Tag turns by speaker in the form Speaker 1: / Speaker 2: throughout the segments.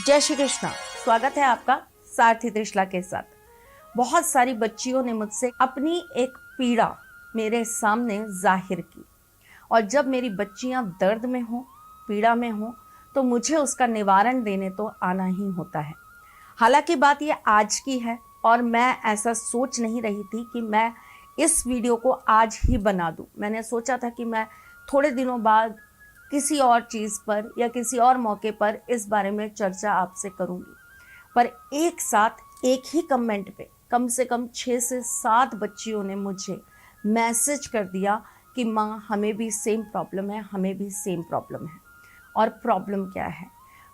Speaker 1: जय श्री कृष्णा। स्वागत है आपका सारथी त्रिशला के साथ। बहुत सारी बच्चियों ने मुझसे अपनी एक पीड़ा मेरे सामने जाहिर की और जब मेरी बच्चियां दर्द में हों, पीड़ा में हों, तो मुझे उसका निवारण देने तो आना ही होता है। हालांकि बात ये आज की है और मैं ऐसा सोच नहीं रही थी कि मैं इस वीडियो को आज ही बना दूं। मैंने सोचा था कि मैं थोड़े दिनों बाद किसी और चीज़ पर या किसी और मौके पर इस बारे में चर्चा आपसे करूंगी। पर एक साथ एक ही कमेंट पे कम से कम 6 से 7 बच्चियों ने मुझे मैसेज कर दिया कि माँ हमें भी सेम प्रॉब्लम है, हमें भी सेम प्रॉब्लम है। और प्रॉब्लम क्या है?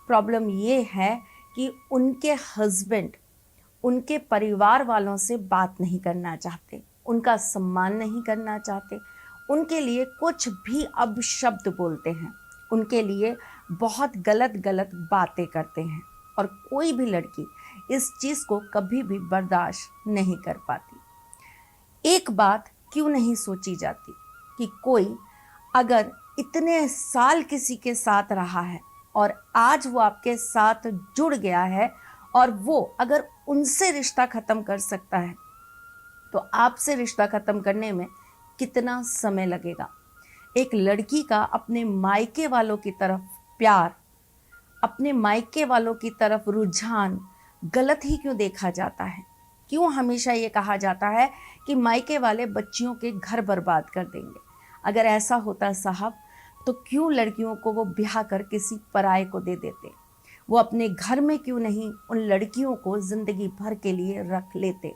Speaker 1: प्रॉब्लम ये है कि उनके हस्बैंड उनके परिवार वालों से बात नहीं करना चाहते, उनका सम्मान नहीं करना चाहते, उनके लिए कुछ भी अपशब्द बोलते हैं, उनके लिए बहुत गलत गलत बातें करते हैं और कोई भी लड़की इस चीज़ को कभी भी बर्दाश्त नहीं कर पाती। एक बात क्यों नहीं सोची जाती कि कोई अगर इतने साल किसी के साथ रहा है और आज वो आपके साथ जुड़ गया है और वो अगर उनसे रिश्ता ख़त्म कर सकता है तो आपसे रिश्ता ख़त्म करने में कितना समय लगेगा? एक लड़की का अपने मायके वालों की तरफ प्यार, अपने मायके वालों की तरफ रुझान गलत ही क्यों देखा जाता है? क्यों हमेशा ये कहा जाता है कि मायके वाले बच्चियों के घर बर्बाद कर देंगे? अगर ऐसा होता साहब तो क्यों लड़कियों को वो ब्याह कर किसी पराये को दे देते? वो अपने घर में क्यों नहीं उन लड़कियों को जिंदगी भर के लिए रख लेते?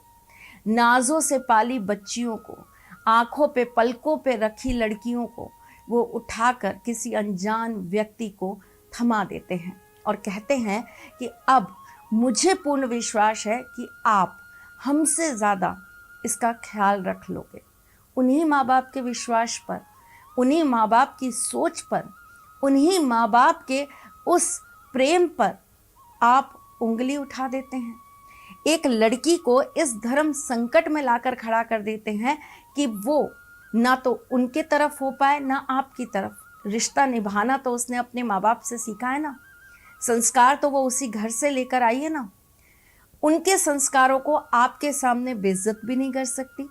Speaker 1: नाजों से पाली बच्चियों को, आंखों पे पलकों पे रखी लड़कियों को वो उठाकर किसी अनजान व्यक्ति को थमा देते हैं और कहते हैं कि अब मुझे पूर्ण विश्वास है कि आप हमसे ज़्यादा इसका ख्याल रख लोगे। उन्हीं माँ बाप के विश्वास पर, उन्हीं माँ बाप की सोच पर, उन्हीं माँ बाप के उस प्रेम पर आप उंगली उठा देते हैं। एक लड़की को इस धर्म संकट में लाकर खड़ा कर देते हैं कि वो ना तो उनके तरफ हो पाए ना आपकी तरफ। रिश्ता निभाना तो उसने अपने माँ बाप से सीखा है ना, संस्कार तो वो उसी घर से लेकर आई है ना। उनके संस्कारों को आपके सामने बेइज्जत भी नहीं कर सकती,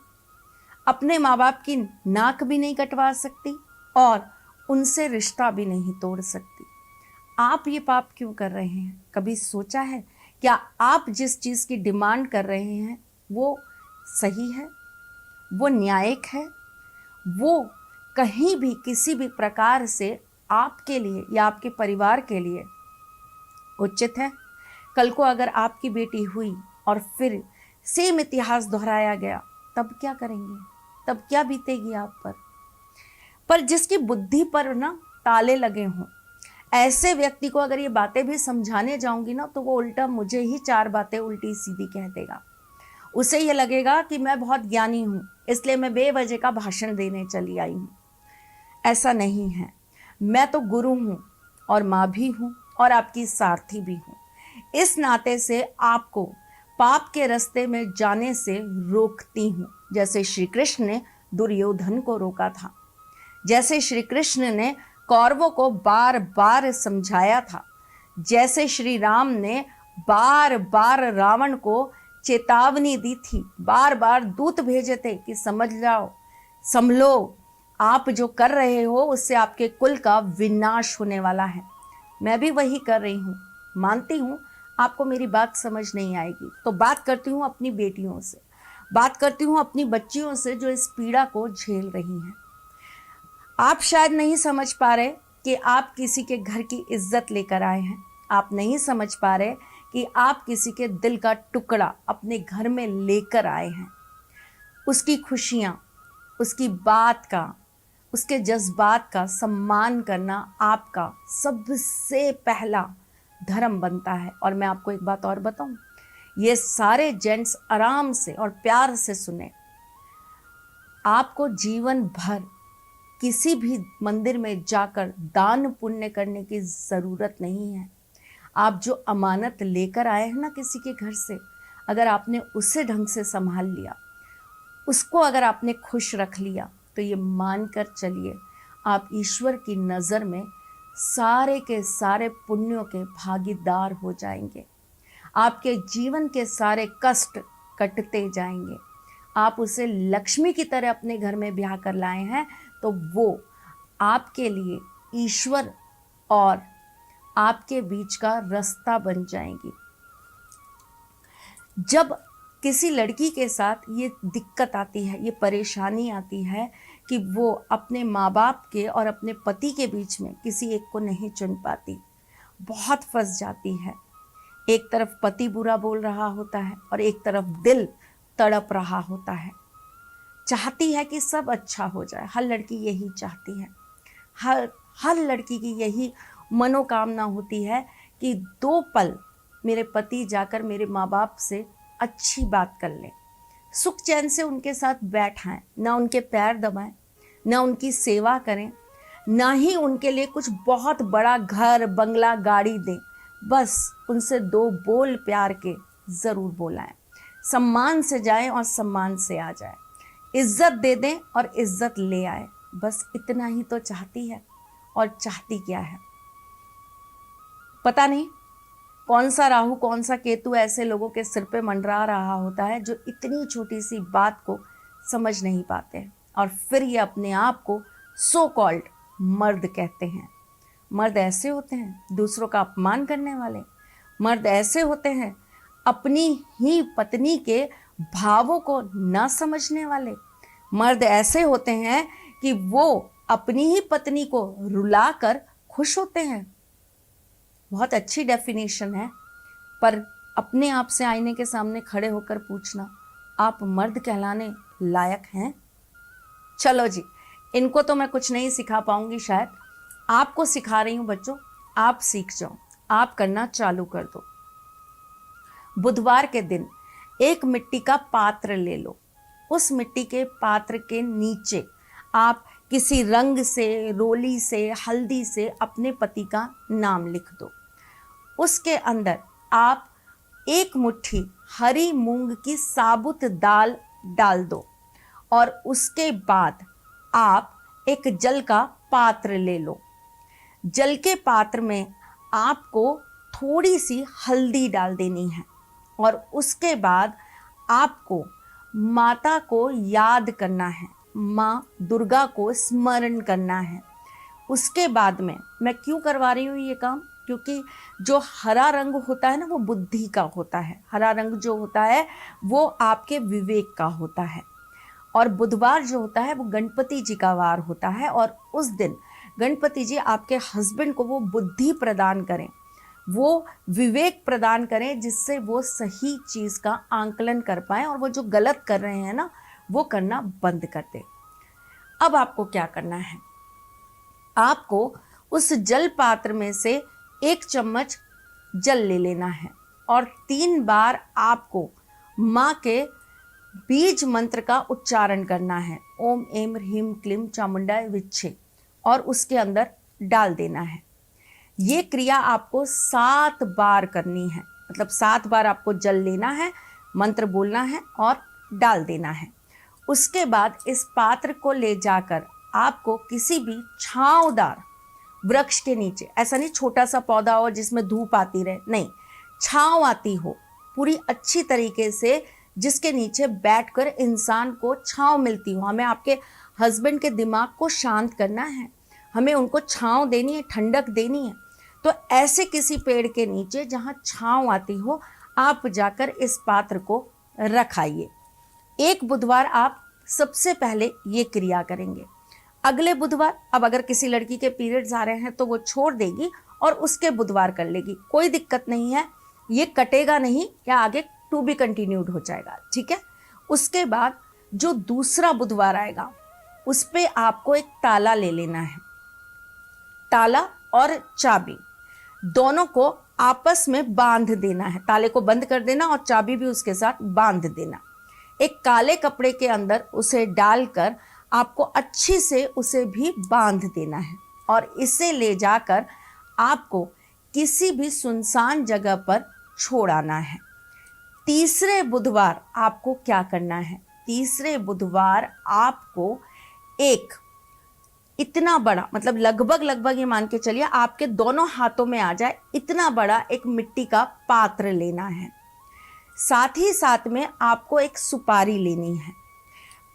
Speaker 1: अपने माँ बाप की नाक भी नहीं कटवा सकती और उनसे रिश्ता भी नहीं तोड़ सकती। आप ये पाप क्यों कर रहे हैं? कभी सोचा है क्या आप जिस चीज़ की डिमांड कर रहे हैं वो सही है, वो न्यायिक है, वो कहीं भी किसी भी प्रकार से आपके लिए या आपके परिवार के लिए उचित है? कल को अगर आपकी बेटी हुई और फिर सेम इतिहास दोहराया गया तब क्या करेंगे? तब क्या बीतेगी आप पर जिसकी बुद्धि पर ना ताले लगे हों, ऐसे व्यक्ति को अगर ये बातें भी समझाने जाऊंगी ना तो वो उल्टा मुझे ही 4 बातें उल्टी सीधी कह देगा। उसे ये लगेगा कि मैं बहुत ज्ञानी हूँ इसलिए मैं बेवजह का भाषण देने चली आई हूँ। ऐसा नहीं है। मैं तो गुरु हूँ और माँ भी हूँ और आपकी सारथी भी हूँ। इस नाते से आपको पाप के रास्ते में जाने से रोकती हूँ, जैसे श्री कृष्ण ने दुर्योधन को रोका था, जैसे श्री कृष्ण ने कौरवों को बार बार समझाया था, जैसे श्री राम ने बार बार रावण को चेतावनी दी थी, बार बार दूत भेजे थे कि समझ जाओ, संभलो, आप जो कर रहे हो उससे आपके कुल का विनाश होने वाला है। मैं भी वही कर रही हूँ। मानती हूँ आपको मेरी बात समझ नहीं आएगी तो बात करती हूँ अपनी बेटियों से, बात करती हूँ अपनी बच्चियों से जो इस पीड़ा को झेल रही हैं। आप शायद नहीं समझ पा रहे कि आप किसी के घर की इज्जत लेकर आए हैं। आप नहीं समझ पा रहे कि आप किसी के दिल का टुकड़ा अपने घर में लेकर आए हैं। उसकी खुशियाँ, उसकी बात का, उसके जज्बात का सम्मान करना आपका सबसे पहला धर्म बनता है। और मैं आपको एक बात और बताऊं, ये सारे जेंट्स आराम से और प्यार से सुने। आपको जीवन भर किसी भी मंदिर में जाकर दान पुण्य करने की ज़रूरत नहीं है। आप जो अमानत लेकर आए हैं ना किसी के घर से, अगर आपने उसे ढंग से संभाल लिया, उसको अगर आपने खुश रख लिया तो ये मान कर चलिए आप ईश्वर की नज़र में सारे के सारे पुण्यों के भागीदार हो जाएंगे। आपके जीवन के सारे कष्ट कटते जाएंगे। आप उसे लक्ष्मी की तरह अपने घर में ब्याह कर लाए हैं तो वो आपके लिए ईश्वर और आपके बीच का रास्ता बन जाएंगी। जब किसी लड़की के साथ ये दिक्कत आती है, ये परेशानी आती है कि वो अपने माँ बाप के और अपने पति के बीच में किसी एक को नहीं चुन पाती, बहुत फंस जाती है। एक तरफ पति बुरा बोल रहा होता है और एक तरफ दिल तड़प रहा होता है, चाहती है कि सब अच्छा हो जाए। हर लड़की यही चाहती है, हर लड़की की यही मनोकामना होती है कि 2 पल मेरे पति जाकर मेरे माँ बाप से अच्छी बात कर लें, सुख चैन से उनके साथ बैठाएं, ना उनके पैर दबाएं, ना उनकी सेवा करें, ना ही उनके लिए कुछ बहुत बड़ा घर बंगला गाड़ी दें। बस उनसे 2 बोल प्यार के ज़रूर बोलाएं, सम्मान से जाएं और सम्मान से आ जाएं, इज्जत दे दें और इज्जत ले आए। बस इतना ही तो चाहती है। और चाहती क्या है पता नहीं। कौन सा राहु कौन सा केतु ऐसे लोगों के सिर पे मंडरा रहा होता है जो इतनी छोटी सी बात को समझ नहीं पाते हैं और फिर ये अपने आप को सो कॉल्ड मर्द कहते हैं। मर्द ऐसे होते हैं दूसरों का अपमान करने वाले। मर्द ऐसे होते हैं अपनी ही पत्नी के भावों को ना समझने वाले। मर्द ऐसे होते हैं कि वो अपनी ही पत्नी को रुलाकर खुश होते हैं। बहुत अच्छी डेफिनेशन है, पर अपने आप से आईने के सामने खड़े होकर पूछना, आप मर्द कहलाने लायक हैं? चलो जी, इनको तो मैं कुछ नहीं सिखा पाऊंगी, शायद आपको सिखा रही हूँ बच्चों, आप सीख जाओ, आप करना चालू कर दो। बुधवार के दिन एक मिट्टी का पात्र ले लो। उस मिट्टी के पात्र के नीचे आप किसी रंग से, रोली से, हल्दी से अपने पति का नाम लिख दो। उसके अंदर आप 1 मुट्ठी हरी मूंग की साबुत दाल डाल दो और उसके बाद आप एक जल का पात्र ले लो। जल के पात्र में आपको थोड़ी सी हल्दी डाल देनी है और उसके बाद आपको माता को याद करना है, माँ दुर्गा को स्मरण करना है। उसके बाद में मैं क्यों करवा रही हूँ ये काम, क्योंकि जो हरा रंग होता है ना वो बुद्धि का होता है। हरा रंग जो होता है वो आपके विवेक का होता है। और बुधवार जो होता है वो गणपति जी का वार होता है और उस दिन गणपति जी आपके हस्बैंड को वो बुद्धि प्रदान करें, वो विवेक प्रदान करें, जिससे वो सही चीज़ का आंकलन कर पाएँ और वो जो गलत कर रहे हैं ना वो करना बंद कर दें। अब आपको क्या करना है, आपको उस जल पात्र में से 1 चम्मच जल ले लेना है और 3 बार आपको माँ के बीज मंत्र का उच्चारण करना है, ओम ऐं ह्रीं क्लीं चामुंडाय विच्चे, और उसके अंदर डाल देना है। ये क्रिया आपको 7 बार करनी है, मतलब 7 बार आपको जल लेना है, मंत्र बोलना है और डाल देना है। उसके बाद इस पात्र को ले जाकर आपको किसी भी छांवदार वृक्ष के नीचे, ऐसा नहीं छोटा सा पौधा हो जिसमें धूप आती रहे, नहीं, छांव आती हो पूरी अच्छी तरीके से, जिसके नीचे बैठकर इंसान को छांव मिलती हो। हमें आपके हस्बैंड के दिमाग को शांत करना है, हमें उनको छांव देनी है, ठंडक देनी है। तो ऐसे किसी पेड़ के नीचे जहाँ छांव आती हो आप जाकर इस पात्र को रखाइए। 1 बुधवार आप सबसे पहले ये क्रिया करेंगे। अगले बुधवार, अब अगर किसी लड़की के पीरियड्स आ रहे हैं तो वो छोड़ देगी और उसके बुधवार कर लेगी, कोई दिक्कत नहीं है, ये कटेगा नहीं या आगे टू बी कंटिन्यूड हो जाएगा, ठीक है। उसके बाद जो दूसरा बुधवार आएगा उस पे आपको एक ताला ले लेना है। ताला और चाबी दोनों को आपस में बांध देना है, ताले को बंद कर देना और चाबी भी उसके साथ बांध देना। एक काले कपड़े के अंदर उसे डालकर आपको अच्छी से उसे भी बांध देना है और इसे ले जाकर आपको किसी भी सुनसान जगह पर छोड़ आना है। तीसरे बुधवार आपको क्या करना है, तीसरे बुधवार आपको एक इतना बड़ा, मतलब लगभग ये मान के चलिए आपके दोनों हाथों में आ जाए इतना बड़ा एक मिट्टी का पात्र लेना है। साथ ही साथ में आपको एक सुपारी लेनी है।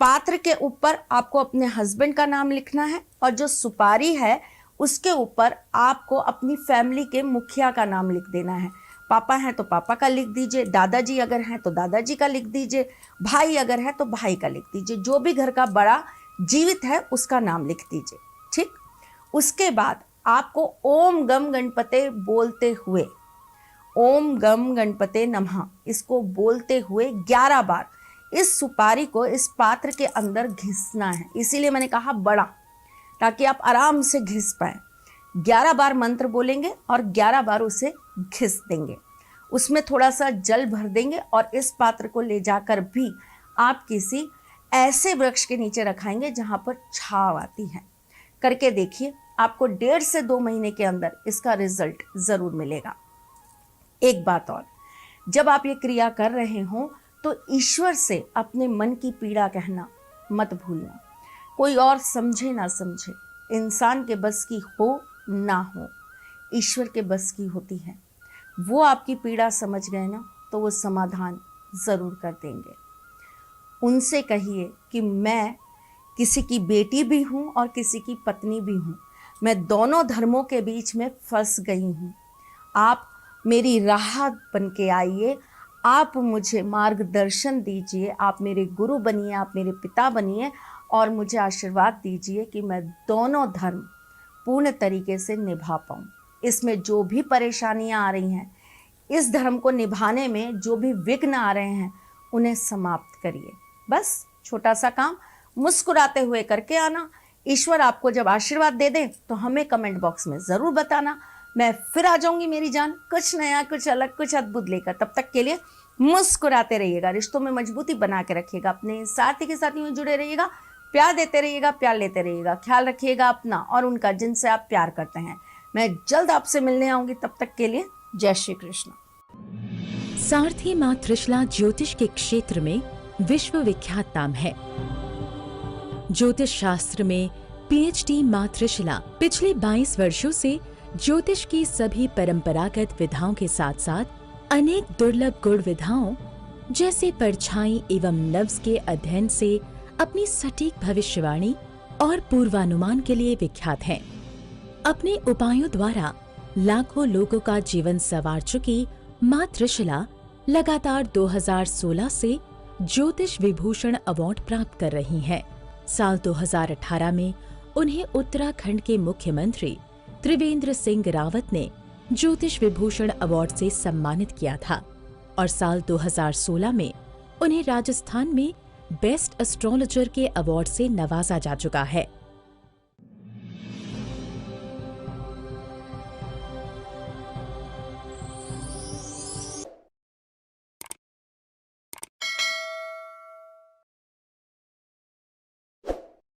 Speaker 1: पात्र के ऊपर आपको अपने हस्बैंड का नाम लिखना है और जो सुपारी है उसके ऊपर आपको अपनी फैमिली के मुखिया का नाम लिख देना है। पापा हैं तो पापा का लिख दीजिए, दादाजी अगर हैं तो दादाजी का लिख दीजिए, भाई अगर है तो भाई का लिख दीजिए, जो भी घर का बड़ा जीवित है उसका नाम लिख दीजिए। ठीक, उसके बाद आपको ओम गम गणपते बोलते हुए, ओम गम गणपते नमः इसको बोलते हुए 11 बार इस सुपारी को इस पात्र के अंदर घिसना है। इसीलिए मैंने कहा बड़ा, ताकि आप आराम से घिस पाए। 11 बार मंत्र बोलेंगे और 11 बार उसे घिस देंगे। उसमें थोड़ा सा जल भर देंगे और इस पात्र को ले जाकर भी आप किसी ऐसे वृक्ष के नीचे रखाएंगे जहाँ पर छांव आती है। करके देखिए, आपको 1.5 से 2 महीने के अंदर इसका रिजल्ट ज़रूर मिलेगा। एक बात और, जब आप ये क्रिया कर रहे हो तो ईश्वर से अपने मन की पीड़ा कहना मत भूलना। कोई और समझे ना समझे, इंसान के बस की हो ना हो, ईश्वर के बस की होती है। वो आपकी पीड़ा समझ गए ना तो वो समाधान ज़रूर कर देंगे। उनसे कहिए कि मैं किसी की बेटी भी हूँ और किसी की पत्नी भी हूँ, मैं दोनों धर्मों के बीच में फंस गई हूँ। आप मेरी राह बन के आइए, आप मुझे मार्गदर्शन दीजिए, आप मेरे गुरु बनिए, आप मेरे पिता बनिए और मुझे आशीर्वाद दीजिए कि मैं दोनों धर्म पूर्ण तरीके से निभा पाऊँ। इसमें जो भी परेशानियाँ आ रही हैं, इस धर्म को निभाने में जो भी विघ्न आ रहे हैं, उन्हें समाप्त करिए। बस छोटा सा काम मुस्कुराते हुए करके आना। ईश्वर आपको जब आशीर्वाद दे दे तो हमें कमेंट बॉक्स में ज़रूर बताना। मैं फिर आ जाऊंगी मेरी जान, कुछ नया, कुछ अलग, कुछ अद्भुत लेकर। तब तक के लिए मुस्कुराते रहिएगा, रिश्तों में मजबूती बना के रखिएगा, अपने साथी के साथ में जुड़े रहिएगा, प्यार देते रहिएगा, प्यार लेते रहिएगा, ख्याल रखिएगा अपना और उनका जिनसे आप प्यार करते हैं। मैं जल्द आपसे मिलने आऊंगी, तब तक के लिए जय श्री कृष्ण।
Speaker 2: सारथी मां त्रिशला ज्योतिष के क्षेत्र में विश्व विख्यात नाम है। ज्योतिष शास्त्र में पीएचडी मां त्रिशला पिछले 22 वर्षों से ज्योतिष की सभी परंपरागत विधाओं के साथ साथ अनेक दुर्लभ गुण विधाओं जैसे परछाई एवं नव्स के अध्ययन से अपनी सटीक भविष्यवाणी और पूर्वानुमान के लिए विख्यात हैं। अपने उपायों द्वारा लाखों लोगों का जीवन संवार चुकी मां त्रिशला लगातार 2016 से ज्योतिष विभूषण अवार्ड प्राप्त कर रही हैं। साल 2018 में उन्हें उत्तराखंड के मुख्यमंत्री त्रिवेंद्र सिंह रावत ने ज्योतिष विभूषण अवार्ड से सम्मानित किया था और साल 2016 में उन्हें राजस्थान में बेस्ट एस्ट्रोलॉजर के अवार्ड से नवाजा जा चुका है।